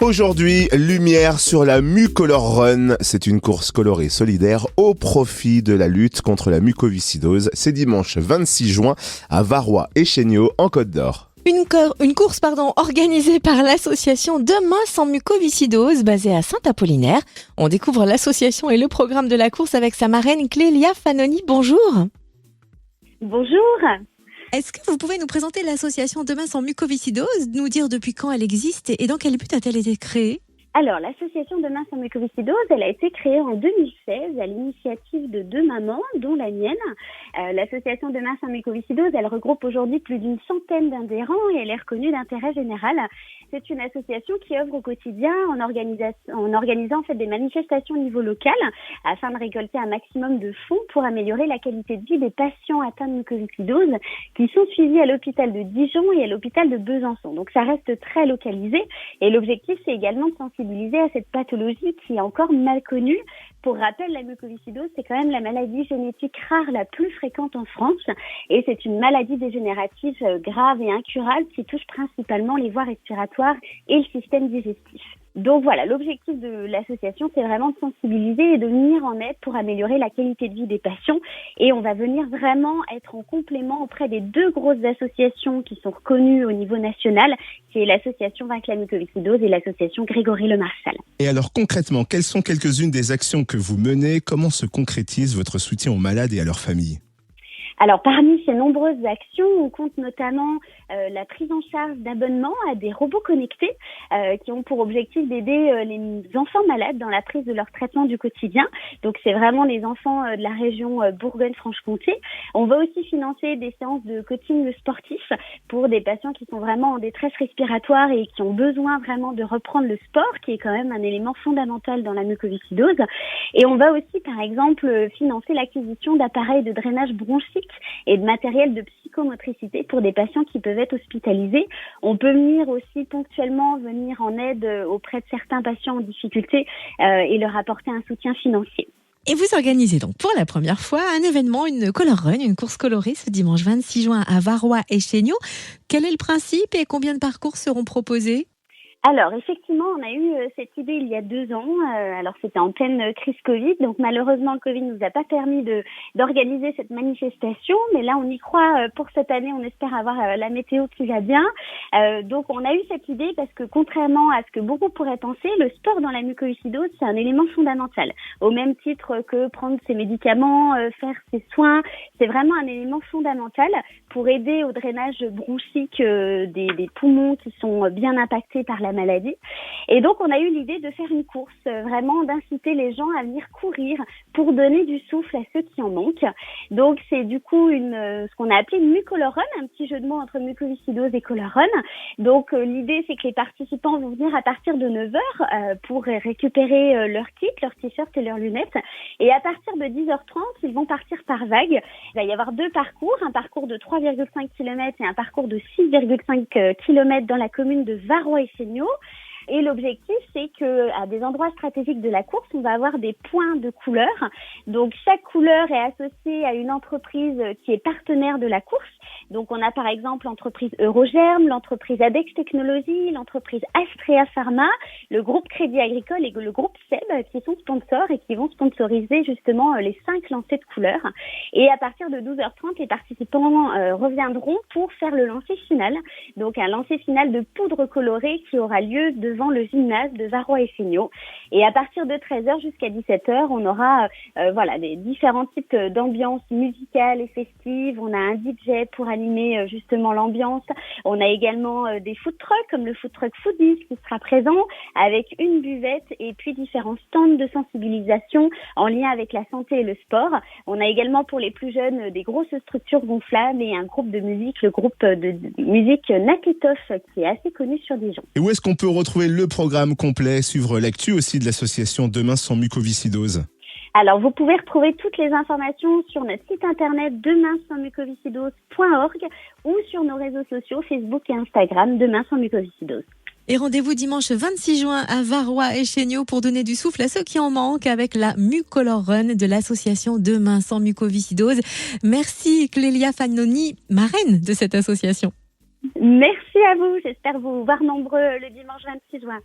Aujourd'hui, lumière sur la Mucolor Run. C'est une course colorée solidaire au profit de la lutte contre la mucoviscidose. C'est dimanche 26 juin à Varrois-et-Chéniaux en Côte d'Or. Une course organisée par l'association Demain sans mucoviscidose basée à Saint-Apollinaire. On découvre l'association et le programme de la course avec sa marraine Clélia Fanoni. Bonjour. Bonjour. Est-ce que vous pouvez nous présenter l'association Demain sans mucoviscidose, nous dire depuis quand elle existe et dans quel but a-t-elle été créée ? Alors, l'association Demain sans mucoviscidose, elle a été créée en 2016 à l'initiative de deux mamans, dont la mienne. L'association Demain sans mucoviscidose, elle regroupe aujourd'hui plus d'une centaine d'adhérents et elle est reconnue d'intérêt général. C'est une association qui œuvre au quotidien en organisant en fait des manifestations au niveau local afin de récolter un maximum de fonds pour améliorer la qualité de vie des patients atteints de mucoviscidose qui sont suivis à l'hôpital de Dijon et à l'hôpital de Besançon. Donc ça reste très localisé et l'objectif c'est également de sensibiliser à cette pathologie qui est encore mal connue. Pour rappel, la mucoviscidose, c'est quand même la maladie génétique rare la plus fréquente en France et c'est une maladie dégénérative grave et incurable qui touche principalement les voies respiratoires et le système digestif. Donc voilà, l'objectif de l'association, c'est vraiment de sensibiliser et de venir en aide pour améliorer la qualité de vie des patients. Et on va venir vraiment être en complément auprès des deux grosses associations qui sont reconnues au niveau national, qui est l'association Vaincre la mucoviscidose et l'association Grégory Le Marchal. Et alors concrètement, quelles sont quelques-unes des actions que vous menez ? Comment se concrétise votre soutien aux malades et à leurs familles ? Alors, parmi ces nombreuses actions, on compte notamment la prise en charge d'abonnements à des robots connectés qui ont pour objectif d'aider les enfants malades dans la prise de leur traitement du quotidien. Donc, c'est vraiment les enfants de la région Bourgogne-Franche-Comté. On va aussi financer des séances de coaching sportif pour des patients qui sont vraiment en détresse respiratoire et qui ont besoin vraiment de reprendre le sport, qui est quand même un élément fondamental dans la mucoviscidose. Et on va aussi, par exemple, financer l'acquisition d'appareils de drainage bronchique et de matériel de psychomotricité pour des patients qui peuvent être hospitalisés. On peut aussi ponctuellement en aide auprès de certains patients en difficulté et leur apporter un soutien financier. Et vous organisez donc pour la première fois un événement, une Color Run, une course colorée ce dimanche 26 juin à Varrois-et-Chéniaux. Quel est le principe et combien de parcours seront proposés ? Alors, effectivement, on a eu cette idée il y a 2 ans. Alors, c'était en pleine crise Covid. Donc, malheureusement, le Covid ne nous a pas permis d'organiser cette manifestation. Mais là, on y croit pour cette année. On espère avoir la météo qui va bien. Donc, on a eu cette idée parce que, contrairement à ce que beaucoup pourraient penser, le sport dans la mucoviscidose, c'est un élément fondamental. Au même titre que prendre ses médicaments, faire ses soins, c'est vraiment un élément fondamental pour aider au drainage bronchique des poumons qui sont bien impactés par la maladie. Et donc, on a eu l'idée de faire une course, vraiment d'inciter les gens à venir courir pour donner du souffle à ceux qui en manquent. Donc, c'est du coup ce qu'on a appelé une Mucolor Run, un petit jeu de mots entre mucoviscidose et Color Run. Donc, l'idée, c'est que les participants vont venir à partir de 9h pour récupérer leur kit, leur t-shirt et leurs lunettes. Et à partir de 10h30, ils vont partir par vague. Il va y avoir 2 parcours, un parcours de 3,5 km et un parcours de 6,5 km dans la commune de Varrois-et-Chéniaux. Et l'objectif, c'est que à des endroits stratégiques de la course, on va avoir des points de couleurs. Donc, chaque couleur est associée à une entreprise qui est partenaire de la course. Donc, on a par exemple l'entreprise Eurogerm, l'entreprise Adex Technologies, l'entreprise Astrea Pharma, le groupe Crédit Agricole et le groupe SEB qui sont sponsors et qui vont sponsoriser justement les 5 lancers de couleurs. Et à partir de 12h30, les participants reviendront pour faire le lancer final. Donc, un lancer final de poudre colorée qui aura lieu devant le gymnase de Varrois-et-Chéniaux. Et à partir de 13h jusqu'à 17h, on aura des différents types d'ambiances musicales et festives. On a un DJ pour animer justement l'ambiance. On a également des food trucks comme le food truck Foodies qui sera présent avec une buvette et puis différents stands de sensibilisation en lien avec la santé et le sport. On a également pour les plus jeunes des grosses structures gonflables et un groupe de musique, le groupe de musique Naketoff qui est assez connu sur Dijon. Et où est-ce qu'on peut retrouver le programme complet, suivre l'actu aussi de l'association Demain sans mucoviscidose ? Alors, vous pouvez retrouver toutes les informations sur notre site internet demainsansmucoviscidose.org ou sur nos réseaux sociaux Facebook et Instagram Demain sans mucoviscidose. Et rendez-vous dimanche 26 juin à Varrois-et-Chéniaux pour donner du souffle à ceux qui en manquent avec la Mucolor Run de l'association Demain sans mucoviscidose. Merci Clélia Fanoni, marraine de cette association. Merci à vous, j'espère vous voir nombreux le dimanche 26 juin.